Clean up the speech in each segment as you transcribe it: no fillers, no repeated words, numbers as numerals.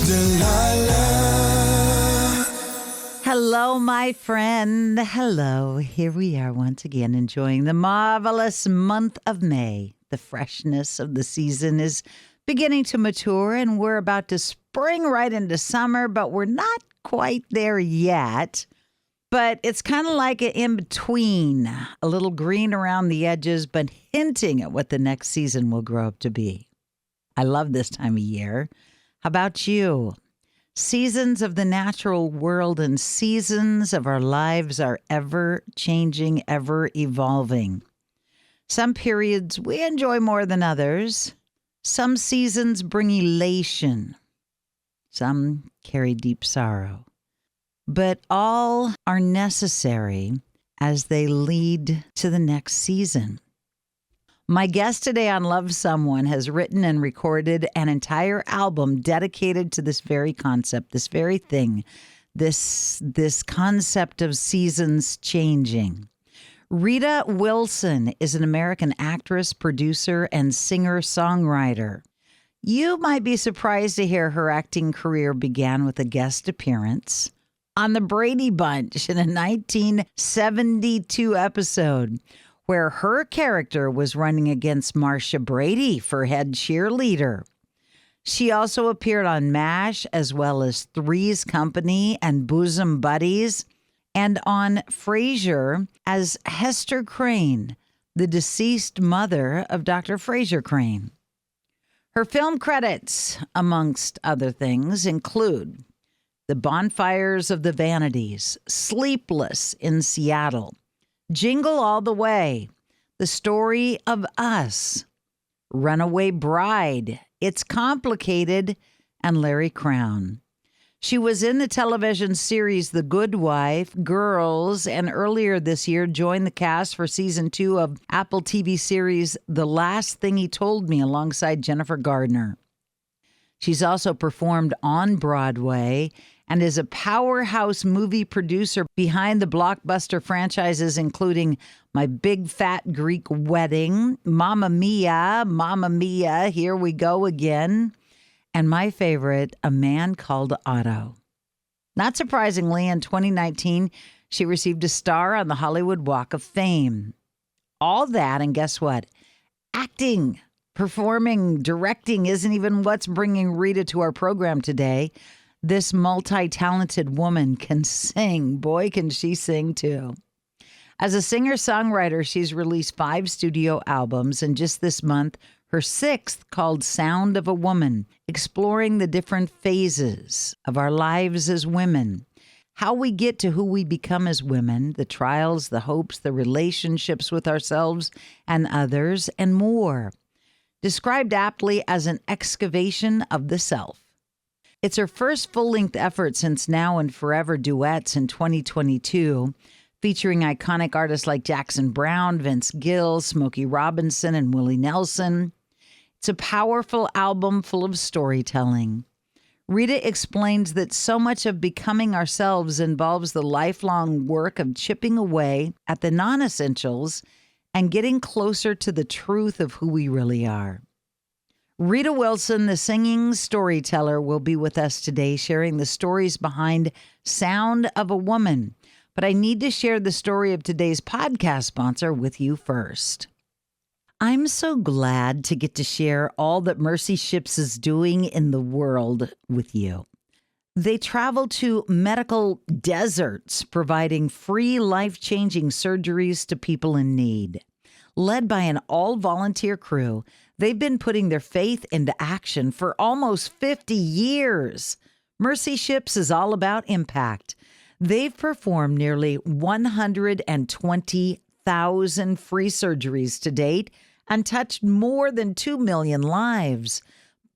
Delilah. Hello, my friend. Hello. Here we are once again enjoying the marvelous month of May. The freshness of the season is beginning to mature, and we're about to spring right into summer, but we're not quite there yet. But it's kind of like an in-between, a little green around the edges, but hinting at what the next season will grow up to be. I love this time of year. How about you? Seasons of the natural world and seasons of our lives are ever changing, ever evolving. Some periods we enjoy more than others. Some seasons bring elation. Some carry deep sorrow. But all are necessary as they lead to the next season. My guest today on Love Someone has written and recorded an entire album dedicated to this very concept, this very thing, this concept of seasons changing. Rita Wilson is an American actress, producer, and singer-songwriter. You might be surprised to hear her acting career began with a guest appearance on The Brady Bunch in a 1972 episode where her character was running against Marcia Brady for head cheerleader. She also appeared on MASH as well as Three's Company and Bosom Buddies, and on Frasier as Hester Crane, the deceased mother of Dr. Frasier Crane. Her film credits, amongst other things, include The Bonfires of the Vanities, Sleepless in Seattle, Jingle All the Way, The Story of Us, Runaway Bride, It's Complicated, and Larry Crown. She was in the television series The Good Wife, Girls, and earlier this year joined the cast for season 2 of Apple TV series The Last Thing He Told Me alongside Jennifer Gardner. She's also performed on Broadway and is a powerhouse movie producer behind the blockbuster franchises including My Big Fat Greek Wedding, Mamma Mia, Here We Go Again, and my favorite, A Man Called Otto. Not surprisingly, in 2019, she received a star on the Hollywood Walk of Fame. All that, and guess what? Acting, performing, directing isn't even what's bringing Rita to our program today. This multi-talented woman can sing. Boy, can she sing too. As a singer-songwriter, she's released 5 studio albums, and just this month, her 6th, called Sound of a Woman, exploring the different phases of our lives as women, how we get to who we become as women, the trials, the hopes, the relationships with ourselves and others, and more. Described aptly as an excavation of the self. It's her first full-length effort since Now and Forever Duets in 2022, featuring iconic artists like Jackson Browne, Vince Gill, Smokey Robinson, and Willie Nelson. It's a powerful album full of storytelling. Rita explains that so much of becoming ourselves involves the lifelong work of chipping away at the non-essentials and getting closer to the truth of who we really are. Rita Wilson, the singing storyteller, will be with us today, sharing the stories behind Sound of a Woman. But I need to share the story of today's podcast sponsor with you first. I'm so glad to get to share all that Mercy Ships is doing in the world with you. They travel to medical deserts, providing free life-changing surgeries to people in need. Led by an all-volunteer crew, they've been putting their faith into action for almost 50 years. Mercy Ships is all about impact. They've performed nearly 120,000 free surgeries to date and touched more than 2 million lives.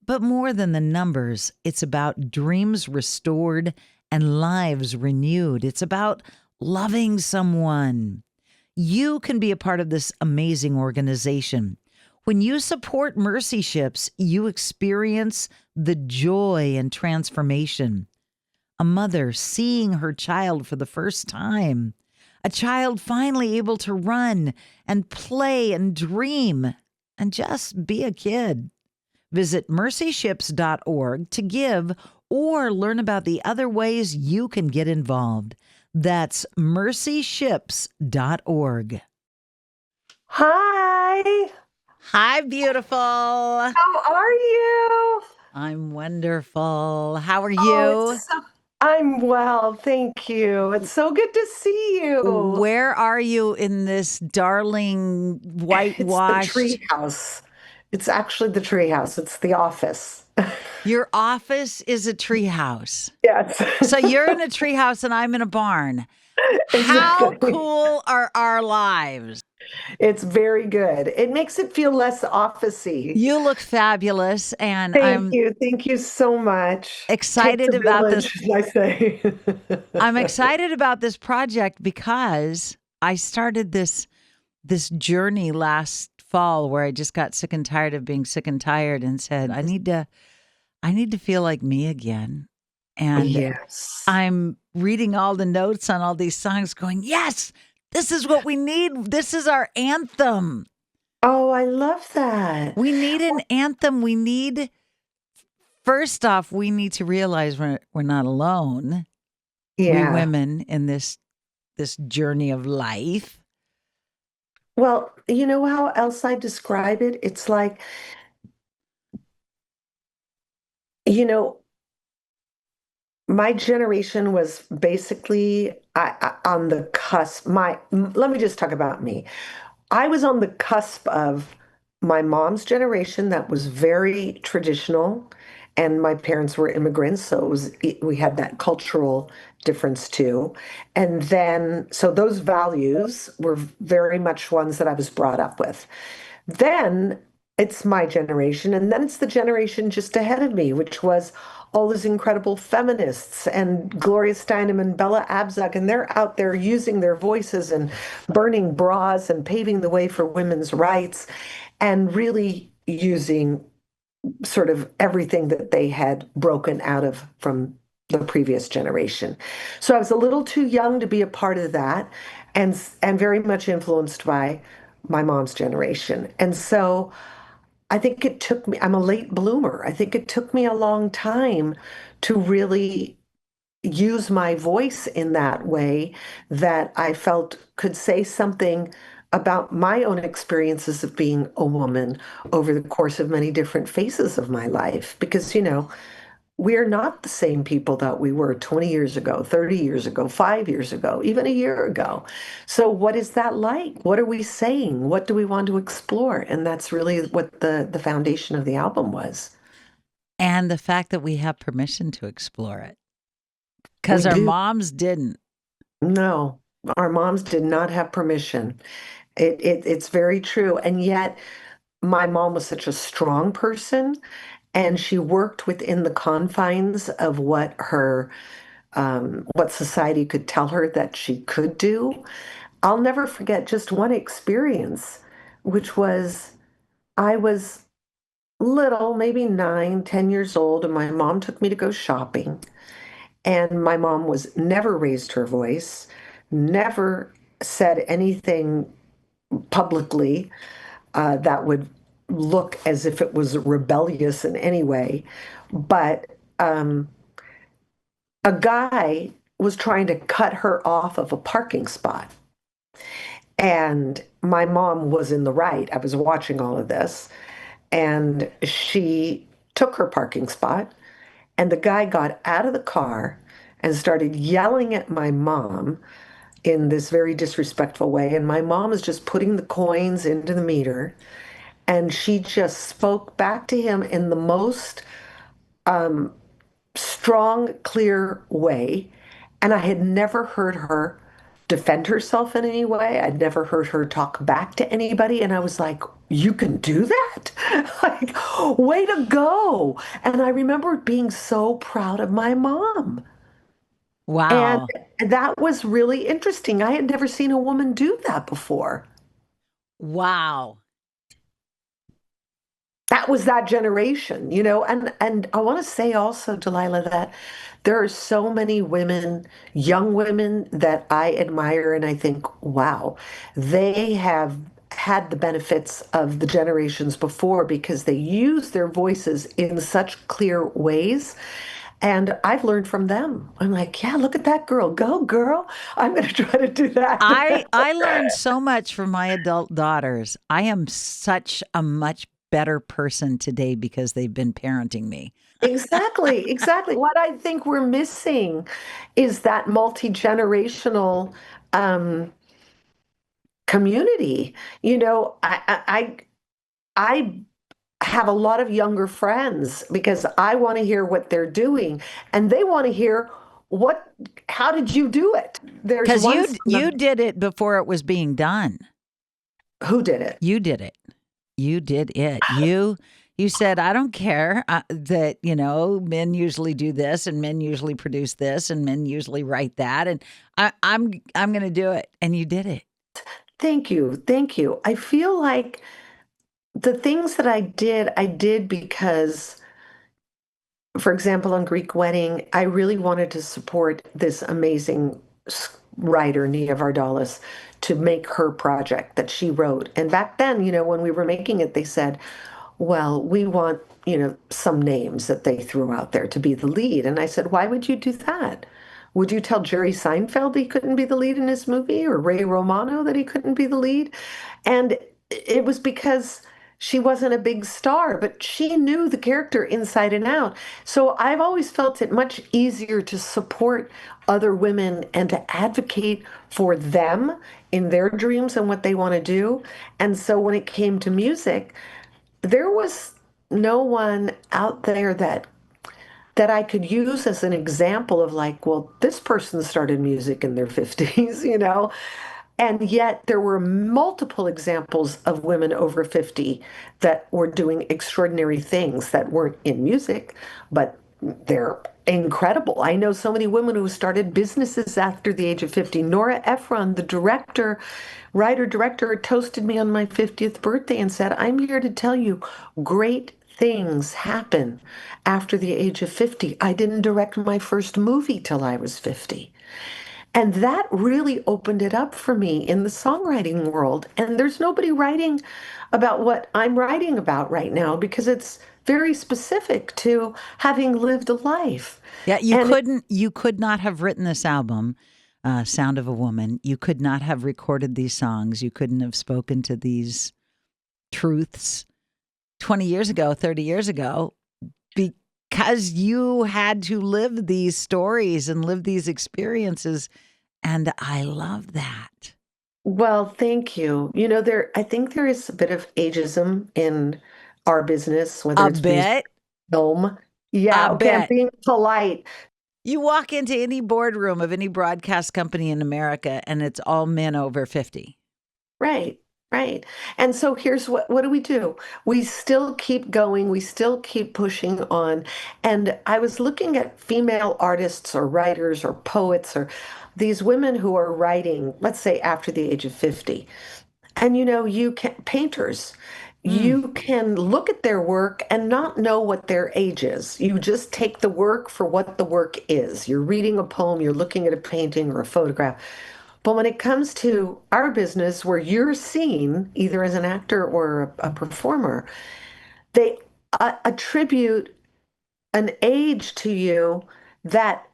But more than the numbers, it's about dreams restored and lives renewed. It's about loving someone. You can be a part of this amazing organization. When you support Mercy Ships, you experience the joy and transformation. A mother seeing her child for the first time. A child finally able to run and play and dream and just be a kid. Visit mercyships.org to give or learn about the other ways you can get involved. That's mercyships.org. Hi, Hi, beautiful. how are you? I'm wonderful. How are Oh, you? I'm well, thank you. It's so good to see you. Where are you in this darling It's the whitewashed? tree house. It's actually the tree house. It's the office. Your office is a treehouse. Yes, So you're in a treehouse and I'm in a barn. How exactly. cool are our lives? It's very good. It makes it feel less officey. You look fabulous, and Thank you. Thank you so much. Takes a excited about this. village, as I say. I'm excited about this project because I started this journey last fall where I just got sick and tired of being sick and tired and said, I need to feel like me again. And Yes. I'm reading all the notes on all these songs going, yes, this is what we need. This is our anthem. Oh, I love that. We need an anthem. First off, we need to realize we're not alone. We Yeah. women in this journey of life. Well, you know how else I describe it? It's like, you know, my generation was basically on the cusp. Let me just talk about me. I was on the cusp of my mom's generation that was very traditional, and my parents were immigrants, so we had that cultural difference too. And then, so those values were very much ones that I was brought up with. Then it's my generation, and then it's the generation just ahead of me, which was all these incredible feminists and Gloria Steinem and Bella Abzug, and they're out there using their voices and burning bras and paving the way for women's rights and really using sort of everything that they had broken out of from the previous generation. So I was a little too young to be a part of that and very much influenced by my mom's generation. And so I think it took me, I'm a late bloomer. I think it took me a long time to really use my voice in that way that I felt could say something about my own experiences of being a woman over the course of many different phases of my life. Because, we're not the same people that we were 20 years ago, 30 years ago, 5 years ago, even a year ago. So, what is that like? What are we saying? What do we want to explore? And that's really what the foundation of the album was. And the fact that we have permission to explore it We because our do moms didn't. know our moms did not have permission. It's very true. And yet, my mom was such a strong person, and she worked within the confines of what society could tell her that she could do. I'll never forget just one experience, which was I was little, maybe 9, 10 years old, and my mom took me to go shopping. And my mom was never raised her voice, never said anything publicly that would look as if it was rebellious in any way. But um, a guy was trying to cut her off of a parking spot. And my mom was in the right. I was watching all of this. And she took her parking spot. And the guy got out of the car and started yelling at my mom in this very disrespectful way. And my mom is just putting the coins into the meter. And she just spoke back to him in the most strong, clear way. And I had never heard her defend herself in any way. I'd never heard her talk back to anybody. And I was like, you can do that? Like, way to go. And I remember being so proud of my mom. And Wow. that was really interesting. I had never seen a woman do that before. Wow. That was that generation, and I want to say also, Delilah, that there are so many women, young women that I admire and I think, wow, they have had the benefits of the generations before because they use their voices in such clear ways. And I've learned from them. I'm like, yeah, look at that girl. Go, girl. I'm going to try to do that. I learned so much from my adult daughters. I am such a much better person today because they've been parenting me. Exactly, exactly. What I think we're missing is that multi-generational um, community. You know, I have a lot of younger friends because I want to hear what they're doing, and they want to hear what. How did you do it? There's Because one you did it before it was being done. who did it. You did it. You did it. You said, I don't care that, men usually do this and men usually produce this and men usually write that. And I'm going to do it. And you did it. Thank you, thank you. I feel like the things that I did because, for example, on Greek Wedding, I really wanted to support this amazing writer, Nia Vardalos, to make her project that she wrote. And back then, when we were making it, they said, well, we want, some names that they threw out there to be the lead. And I said, why would you do that? Would you tell Jerry Seinfeld he couldn't be the lead in his movie or Ray Romano that he couldn't be the lead? And it was because she wasn't a big star, but she knew the character inside and out. So I've always felt it much easier to support other women and to advocate for them in their dreams and what they want to do. And so when it came to music, there was no one out there that I could use as an example of like, well, this person started music in their 50s, And yet there were multiple examples of women over 50 that were doing extraordinary things that weren't in music, but they're incredible. I know so many women who started businesses after the age of 50. Nora Ephron, the writer-director, toasted me on my 50th birthday and said, I'm here to tell you great things happen after the age of 50. I didn't direct my first movie till I was 50. And that really opened it up for me in the songwriting world. And there's nobody writing about what I'm writing about right now because it's very specific to having lived a life. Yeah, And you could not have written this album, Sound of a Woman. You could not have recorded these songs. You couldn't have spoken to these truths 20 years ago, 30 years ago, because you had to live these stories and live these experiences. And I love that. well, thank you. I think there is a bit of ageism in our business, whether A it's music, bit, film. a Yeah, okay, I'm bit. being polite. You walk into any boardroom of any broadcast company in America and it's all men over 50. Right, right. And so here's what do we do? We still keep going, we still keep pushing on. And I was looking at female artists or writers or poets or these women who are writing, let's say after the age of 50. And you can painters, Mm, you can look at their work and not know what their age is. You just take the work for what the work is. You're reading a poem, you're looking at a painting or a photograph. But when it comes to our business, where you're seen either as an actor or a performer, they attribute an age to you that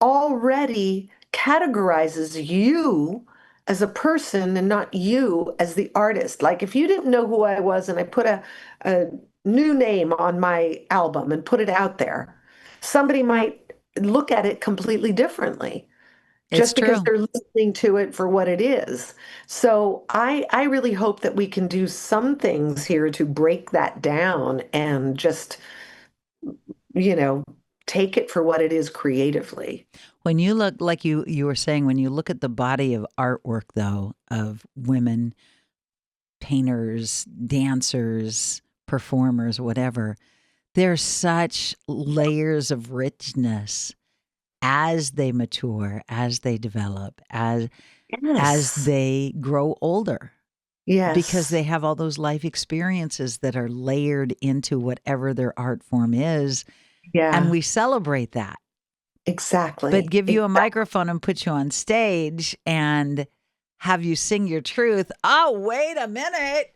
already categorizes you as a person and not you as the artist. Like if you didn't know who I was and I put a new name on my album and put it out there, somebody might look at it completely differently it's just because true. they're listening to it for what it is. So I really hope that we can do some things here to break that down and just, you know, take it for what it is creatively. When you look, like you were saying, when you look at the body of artwork, though, of women, painters, dancers, performers, whatever, there's such layers of richness as they mature, as they develop, as Yes. they grow older, because Yes. they have all those life experiences that are layered into whatever their art form is. And Yeah. we celebrate that. But Exactly. give you a microphone and put you on stage and have you sing your truth. Oh, wait a minute.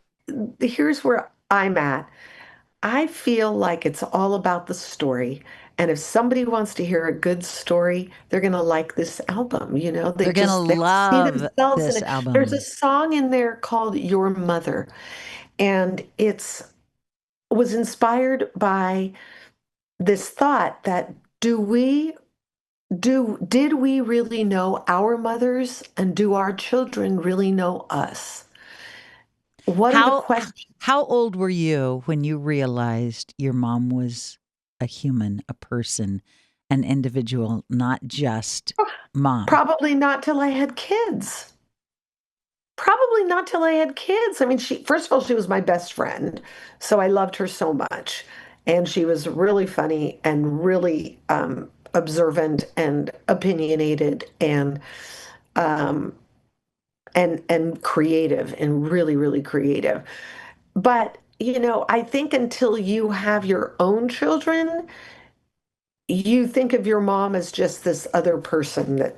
Here's where I'm at. I feel like it's all about the story. And if somebody wants to hear a good story, they're going to like this album. They're going to They see love themselves in this it. There's a album. song in there called Your Mother, and it's was inspired by this thought that do we did we really know our mothers, and do our children really know us? What are the How questions? how old were you when you realized your mom was a human, a person, an individual, not just mom? Probably not till I had kids. Probably not till I had kids. I mean, first of all, she was my best friend, so I loved her so much. And she was really funny and really observant and opinionated um, and creative and really, really creative. But, I think until you have your own children, you think of your mom as just this other person that,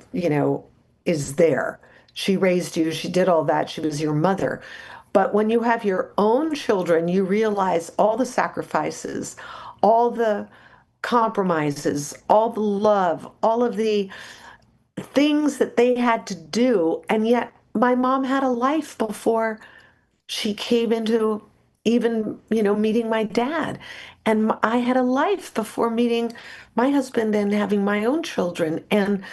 is there. She raised you, she did all that, she was your mother. But when you have your own children, you realize all the sacrifices, all the compromises, all the love, all of the things that they had to do. And yet, my mom had a life before she came into even, meeting my dad. And I had a life before meeting my husband and having my own children. And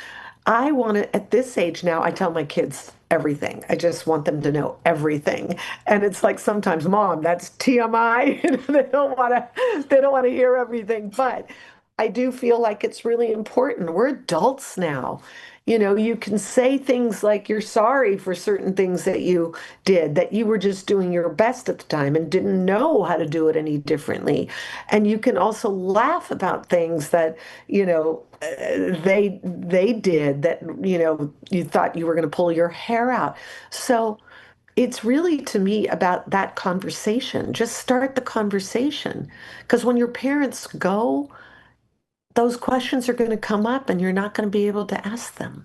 I want to, at this age now, I tell my kids everything. I just want them to know everything. And it's like sometimes, Mom, that's TMI. They don't want to hear everything. But I do feel like it's really important. We're adults now. You can say things like you're sorry for certain things that you did, that you were just doing your best at the time and didn't know how to do it any differently. And you can also laugh about things that, they did that, you thought you were going to pull your hair out. So it's really, to me, about that conversation. Just start the conversation. Because when your parents go, those questions are going to come up and you're not going to be able to ask them.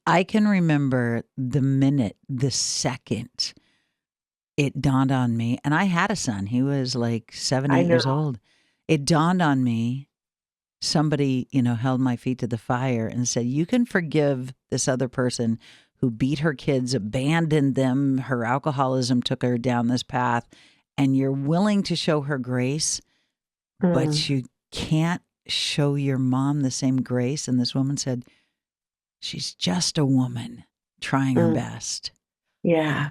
I can remember the minute, the second it dawned on me, and I had a son. He was like 7, I 8 years know. old. It dawned on me. Somebody, held my feet to the fire and said, you can forgive this other person who beat her kids, abandoned them. Her alcoholism took her down this path, and you're willing to show her grace, Mm, but you can't show your mom the same grace. And this woman said, she's just a woman trying her mm. best. Yeah.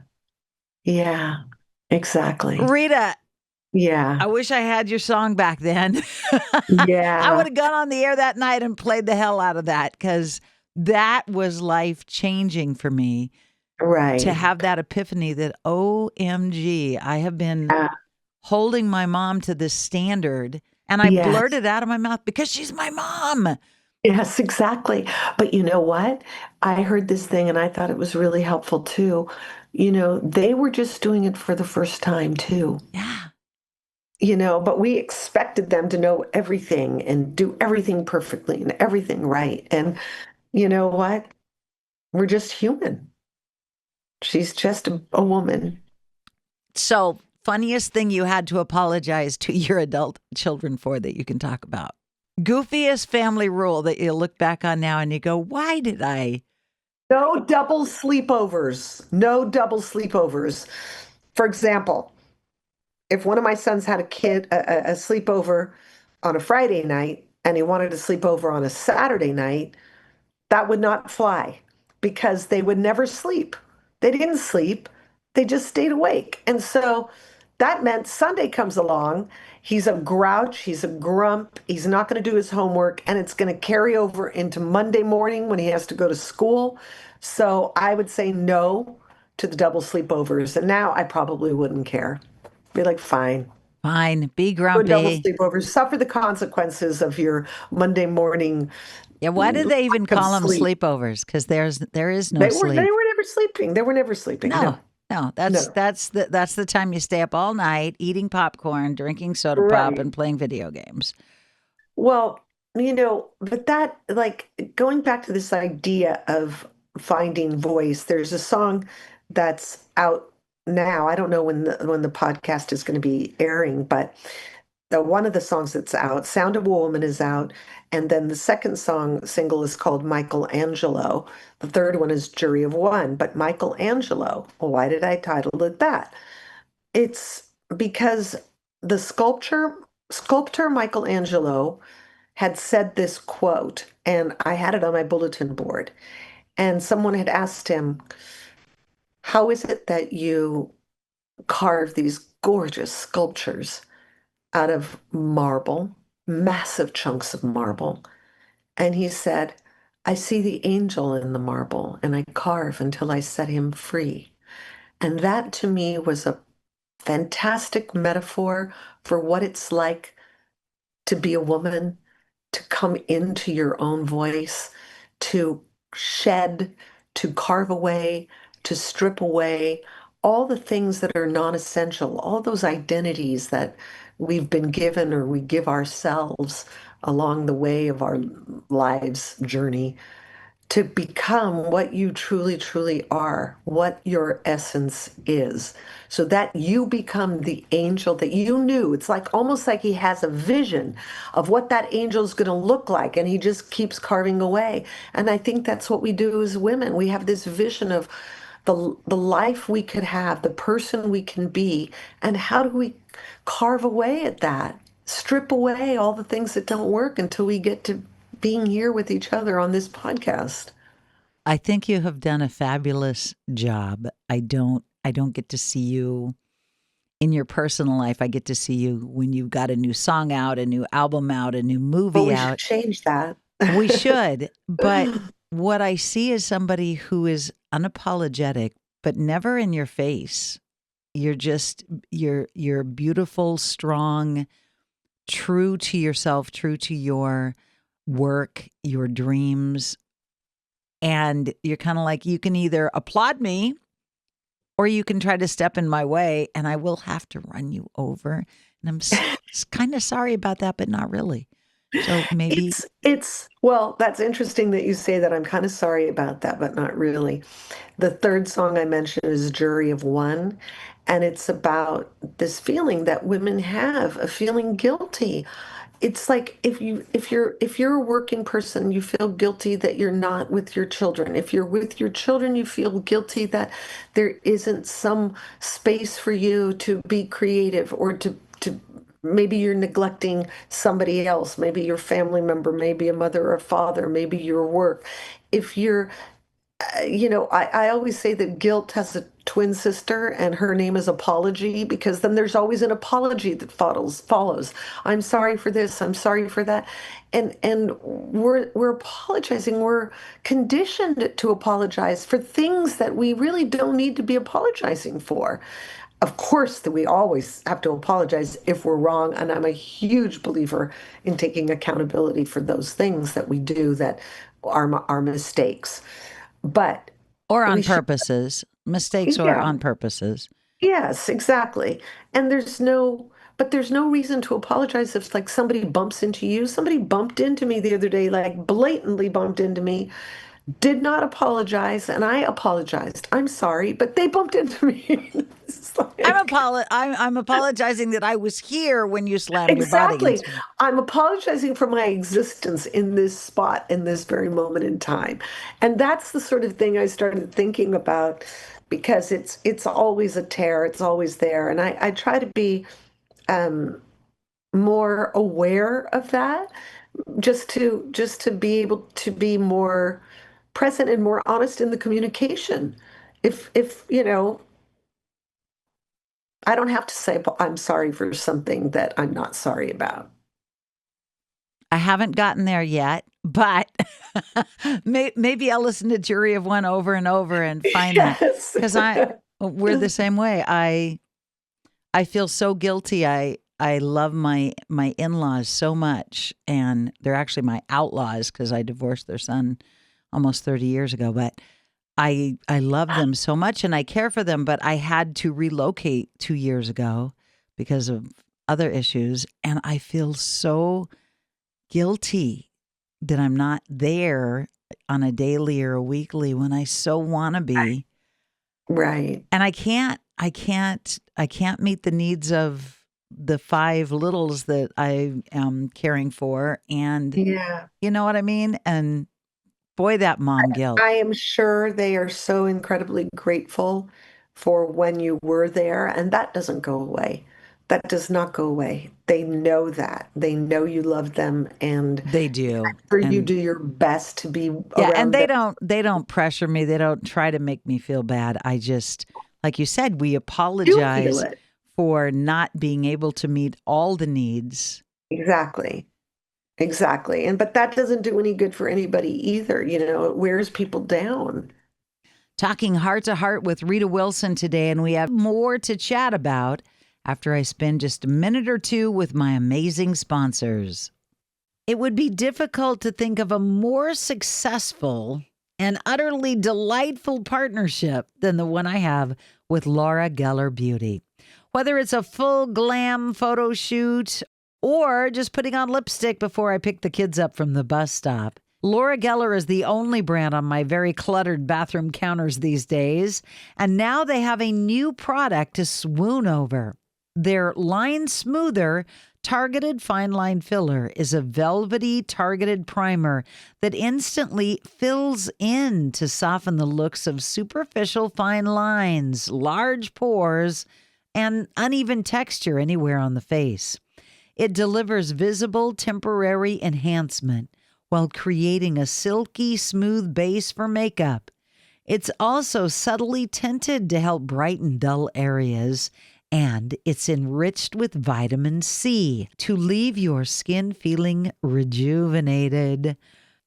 Yeah. Exactly. Rita, Yeah. I wish I had your song back then. I Yeah. would have gone on the air that night and played the hell out of that, because that was life changing for me to Right. have that epiphany that, OMG, I have been Yeah. holding my mom to this standard. And I Yes. blurted out of my mouth because she's my mom. Yes, exactly. But you know what? I heard this thing and I thought it was really helpful too. They were just doing it for the first time too. Yeah. But we expected them to know everything and do everything perfectly and everything right. And you know what? We're just human. She's just a woman. So, funniest thing you had to apologize to your adult children for that you can talk about? Goofiest family rule that you look back on now and you go, why did I? No double sleepovers. No double sleepovers. For example, if one of my sons had a sleepover on a Friday night and he wanted to sleep over on a Saturday night, that would not fly because they would never sleep. They didn't sleep, they just stayed awake. And so that meant Sunday comes along, he's a grouch, he's a grump, he's not going to do his homework, and it's going to carry over into Monday morning when he has to go to school. So I would say no to the double sleepovers. And now I probably wouldn't care. Be like, fine. Fine, be Do a double grumpy. sleepover. Suffer the consequences of your Monday morning Yeah, why did they even lack of call them sleep. sleepovers? Because there is no They sleep. were never sleeping. They were never sleeping. No, No, no, that's no. that's the that's the time you stay up all night eating popcorn, drinking soda pop, Right. and playing video games. Well, but that, like, going back to this idea of finding voice. There's a song that's out now. I don't know when the podcast is going to be airing, but one of the songs that's out, Sound of a Woman, is out. And then the second single is called Michelangelo. The third one is Jury of One. But Michelangelo, well, why did I title it that? It's because the sculptor Michelangelo had said this quote, and I had it on my bulletin board. And someone had asked him, how is it that you carve these gorgeous sculptures out of marble, massive chunks of marble? And he said, I see the angel in the marble and I carve until I set him free. And that to me was a fantastic metaphor for what it's like to be a woman, to come into your own voice, to shed, to carve away, to strip away all the things that are non-essential, all those identities that we've been given or we give ourselves along the way of our lives journey, to become what you truly, truly are, what your essence is, so that you become the angel that you knew. It's like almost like he has a vision of what that angel is going to look like, and he just keeps carving away. And I think that's what we do as women. We have this vision of the life we could have, the person we can be, and how do we carve away at that, strip away all the things that don't work until we get to being here with each other on this podcast. I think you have done a fabulous job. I don't get to see you in your personal life. I get to see you when you've got a new song out, a new album out, a new But movie we should out. change that. We should. But what I see is somebody who is unapologetic, but never in your face. You're beautiful, strong, true to yourself, true to your work, your dreams. And you're kind of like, you can either applaud me or you can try to step in my way and I will have to run you over. And I'm kind of sorry about that, but not really. So maybe It's well, that's interesting that you say that. I'm kind of sorry about that, but not really. The third song I mentioned is Jury of One, and it's about this feeling that women have, a feeling guilty. It's like if you're a working person, you feel guilty that you're not with your children. If you're with your children, you feel guilty that there isn't some space for you to be creative or to maybe you're neglecting somebody else, maybe your family member, maybe a mother or a father, maybe your work. If you're I always say that guilt has a twin sister and her name is apology, because then there's always an apology that follows. I'm sorry for this, I'm sorry for that. And we're apologizing. We're conditioned to apologize for things that we really don't need to be apologizing for. Of course, that we always have to apologize if we're wrong, and I'm a huge believer in taking accountability for those things that we do that are our mistakes. But or we on should, purposes, mistakes or yeah, on purposes. yes, exactly. And there's no reason to apologize if like somebody bumps into you. Somebody bumped into me the other day, like blatantly bumped into me, did not apologize, and I apologized. I'm sorry, but they bumped into me. It's like, I'm apologizing that I was here when you slammed your body exactly. against me. I'm apologizing for my existence in this spot, in this very moment in time. And that's the sort of thing I started thinking about, because it's always a tear, it's always there. And I try to be more aware of that, just to be able to be more present and more honest in the communication. If I don't have to say I'm sorry for something that I'm not sorry about. I haven't gotten there yet, but maybe I'll listen to Jury of One over and over and find that, Yes. because we're the same way. I feel so guilty. I love my in-laws so much, and they're actually my outlaws because I divorced their son almost 30 years ago. But I love them so much and I care for them. But I had to relocate 2 years ago because of other issues, and I feel so guilty that I'm not there on a daily or a weekly when I so want to be. Right. And I can't meet the needs of the 5 littles that I am caring for. And Yeah. you know what I mean? And boy, that mom guilt. I am sure they are so incredibly grateful for when you were there, and that doesn't go away. That does not go away. They know that. They know you love them, and They do. sure you And do your best to be yeah, and around them. they don't pressure me. They don't try to make me feel bad. I just, like you said, we You feel apologize it. for not being able to meet all the needs. Exactly. Exactly. And but that doesn't do any good for anybody either. It wears people down. Talking heart to heart with Rita Wilson today, and we have more to chat about after I spend just a minute or two with my amazing sponsors. It would be difficult to think of a more successful and utterly delightful partnership than the one I have with Laura Geller Beauty. Whether it's a full glam photo shoot or just putting on lipstick before I pick the kids up from the bus stop, Laura Geller is the only brand on my very cluttered bathroom counters these days. And now they have a new product to swoon over. Their Line Smoother Targeted Fine Line Filler is a velvety targeted primer that instantly fills in to soften the looks of superficial fine lines, large pores, and uneven texture anywhere on the face. It delivers visible temporary enhancement while creating a silky smooth base for makeup. It's also subtly tinted to help brighten dull areas, and it's enriched with vitamin C to leave your skin feeling rejuvenated.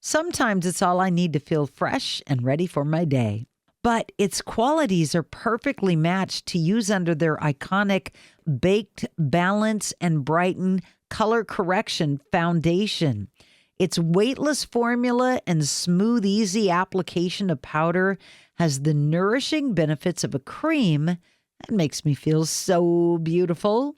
Sometimes it's all I need to feel fresh and ready for my day. But its qualities are perfectly matched to use under their iconic Baked Balance and Brighten Color Correction Foundation. Its weightless formula and smooth, easy application of powder has the nourishing benefits of a cream that makes me feel so beautiful.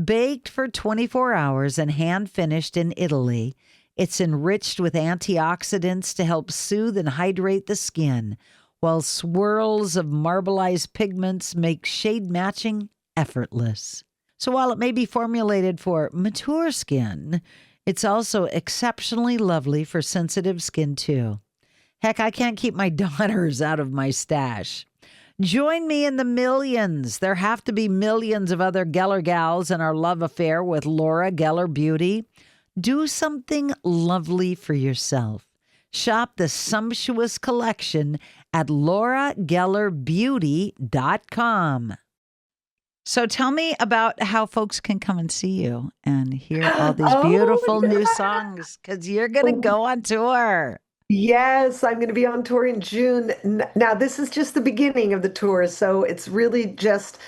Baked for 24 hours and hand-finished in Italy, it's enriched with antioxidants to help soothe and hydrate the skin, while swirls of marbleized pigments make shade matching effortless. So while it may be formulated for mature skin, it's also exceptionally lovely for sensitive skin too. Heck, I can't keep my daughters out of my stash. Join me in the millions. There have to be millions of other Geller gals in our love affair with Laura Geller Beauty. Do something lovely for yourself. Shop the sumptuous collection at lauragellerbeauty.com. So tell me about how folks can come and see you and hear all these Oh, beautiful new yeah. songs, because you're going to go on tour. Yes, I'm going to be on tour in June. Now, this is just the beginning of the tour, so it's really just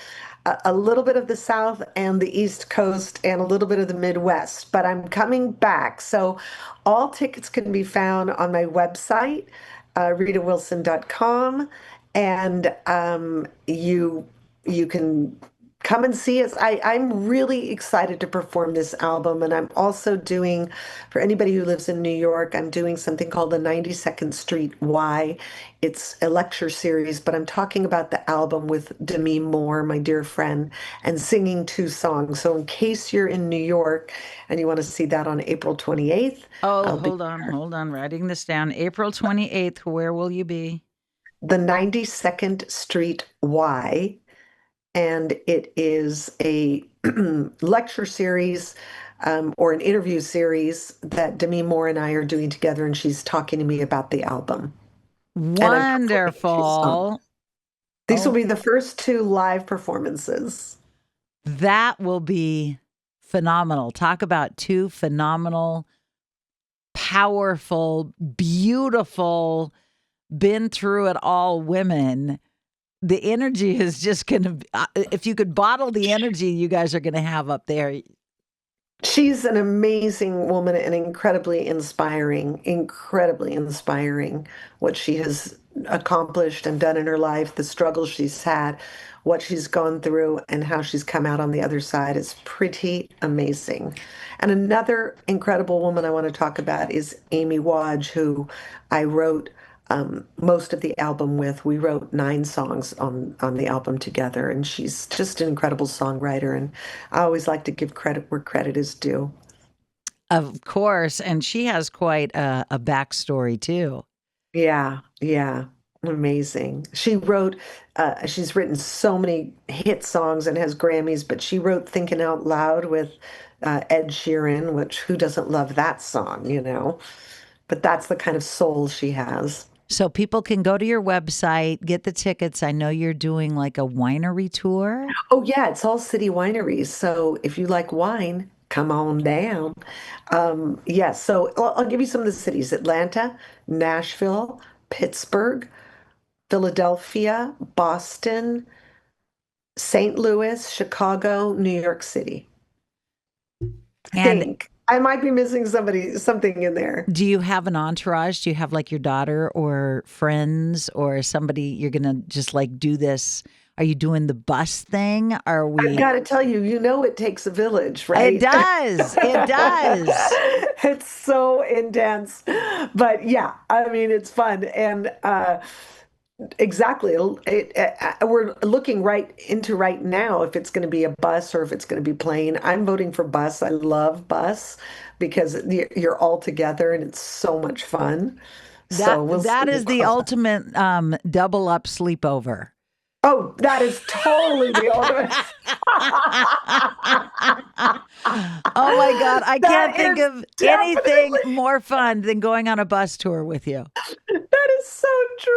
a little bit of the South and the East Coast and a little bit of the Midwest, but I'm coming back. So all tickets can be found on my website, ritawilson.com, and you can come and see us. I'm really excited to perform this album, and I'm also doing, for anybody who lives in New York, I'm doing something called the 92nd Street Y. It's a lecture series, but I'm talking about the album with Demi Moore, my dear friend, and singing 2 songs. So in case you're in New York and you want to see that on April 28th, Oh, I'll be hold on. Writing this down. April 28th, where will you be? the 92nd Street Y. And it is a lecture series or an interview series that Demi Moore and I are doing together, and she's talking to me about the album. And I'm performing 2 songs. Wonderful. These will Oh, be the first 2 live performances. that will be phenomenal. Talk about 2 phenomenal, powerful, beautiful, been through it all women. The energy is just going to, if you could bottle the energy you guys are going to have up there, She's an amazing woman and incredibly inspiring what she has accomplished and done in her life, the struggles she's had, what she's gone through, and how she's come out on the other side is pretty amazing. And another incredible woman I want to talk about is Amy Wadge, who I wrote most of the album with. We wrote 9 songs on the album together, and she's just an incredible songwriter. And I always like to give credit where credit is due. Of course. And she has quite a backstory, too. Yeah, yeah, amazing. She's written so many hit songs and has Grammys, but she wrote Thinking Out Loud with Ed Sheeran, which who doesn't love that song, you know? But that's the kind of soul she has. So people can go to your website, get the tickets. I know you're doing like a winery tour. Oh, yeah, it's all city wineries. So if you like wine, come on down. Yes, so I'll give you some of the cities: Atlanta, Nashville, Pittsburgh, Philadelphia, Boston, St. Louis, Chicago, New York City. I And think I might be missing something in there. do you have an entourage? Do you have like your daughter or friends or somebody you're going to just like do this? Are you doing the bus thing? Are I've we? got to tell you, you know it takes a village, It right? does. It does. It's so intense. But yeah, I mean, it's fun. And exactly, we're looking right now if it's going to be a bus or if it's going to be plane. I'm voting for bus. I love bus because you're all together and it's so much fun. That So we'll see. that is the ultimate double up sleepover. Oh, that is totally the ultimate. Oh my God. I That can't think is of anything definitely, more fun than going on a bus tour with you. that is so true.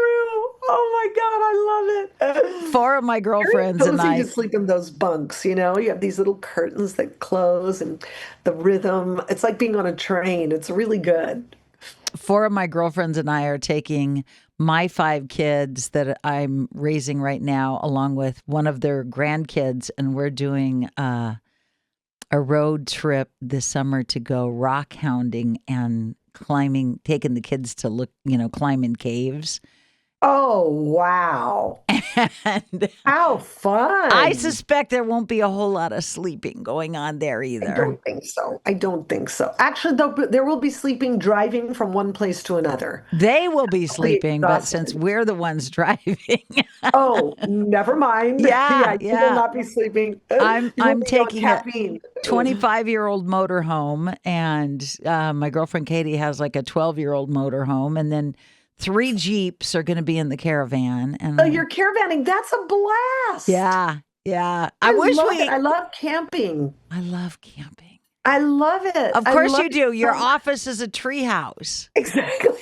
Oh my God, I love it. Four of my Very girlfriends and cozy I, to sleep in those bunks, you know? You have these little curtains that close and the rhythm. It's like being on a train. It's really good. four of my girlfriends and I are taking my 5 kids that I'm raising right now, along with one of their grandkids, and we're doing a road trip this summer to go rock hounding and climbing, taking the kids to look, climb in caves. Oh, wow. And How I fun. suspect there won't be a whole lot of sleeping going on there I either. don't think so. I don't think so. Actually, though, there will be sleeping driving from one place to another. They will be I'll be sleeping, but since exhausted. we're the ones driving, Oh, never mind. yeah, Yeah, you will yeah. not be sleeping. I'm You will I'm be on taking a caffeine. 25-year-old motorhome, and my girlfriend Katie has like a 12-year-old motorhome, and then 3 Jeeps are going to be in the caravan. Oh, And you're caravanning. That's a blast. yeah, yeah. I I wish love it. we. I love camping. I love camping. I love it. Of I course love you it do. Your so much. office is a treehouse. Exactly.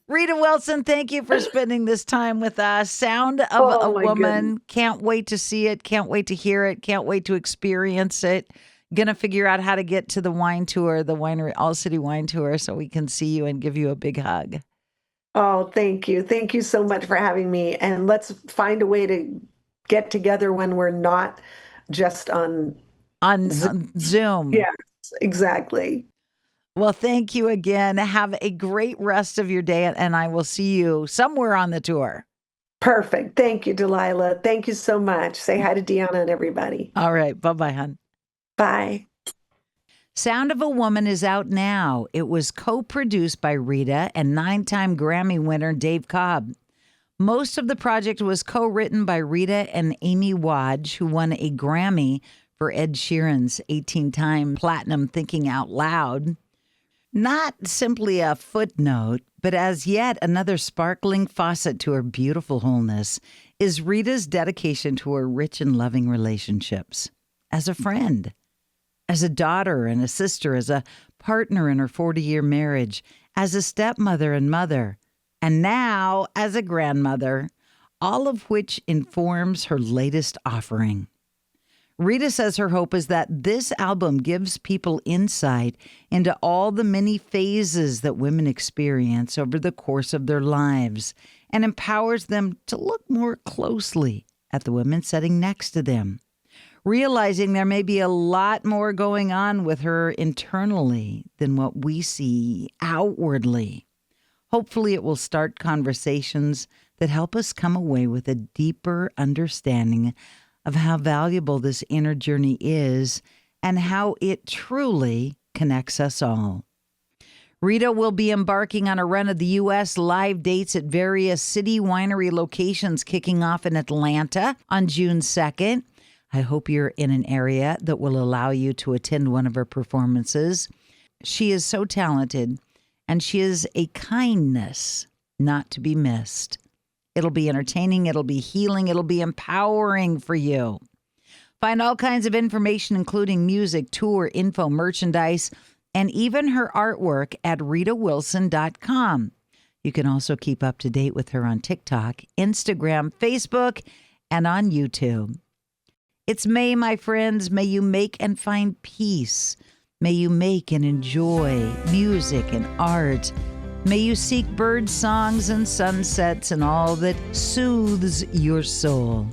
Rita Wilson, thank you for spending this time with us. Sound of a Oh my goodness. Woman. Can't wait to see it. Can't wait to hear it. Can't wait to experience it. Gonna figure out how to get to the wine tour, the winery, all city wine tour, so we can see you and give you a big hug. Oh, thank you. Thank you so much for having me. And let's find a way to get together when we're not just on Zoom. On Zoom. Yes, exactly. Well, thank you again. Have a great rest of your day, and I will see you somewhere on the tour. Perfect. Thank you, Delilah. Thank you so much. Say hi to Deanna and everybody. All right. Bye-bye, hon. Bye. Sound of a Woman is out now. It was co-produced by Rita and 9-time Grammy winner Dave Cobb. Most of the project was co-written by Rita and Amy Wadge, who won a Grammy for Ed Sheeran's 18-time platinum Thinking Out Loud. Not simply a footnote, but as yet another sparkling faucet to her beautiful wholeness is Rita's dedication to her rich and loving relationships. As a friend, as a daughter and a sister, as a partner in her 40-year marriage, as a stepmother and mother, and now as a grandmother, all of which informs her latest offering. Rita says her hope is that this album gives people insight into all the many phases that women experience over the course of their lives and empowers them to look more closely at the women sitting next to them. realizing there may be a lot more going on with her internally than what we see outwardly. Hopefully, it will start conversations that help us come away with a deeper understanding of how valuable this inner journey is and how it truly connects us all. Rita will be embarking on a run of the U.S. live dates at various city winery locations kicking off in Atlanta on June 2nd. I hope you're in an area that will allow you to attend one of her performances. She is so talented, and she is a kindness not to be missed. It'll be entertaining, it'll be healing, it'll be empowering for you. Find all kinds of information, including music, tour, info, merchandise, and even her artwork at ritawilson.com. You can also keep up to date with her on TikTok, Instagram, Facebook, and on YouTube. It's May, my friends. May you make and find peace. May you make and enjoy music and art. May you seek bird songs and sunsets and all that soothes your soul.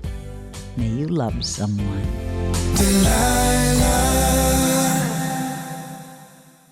May you love someone. Then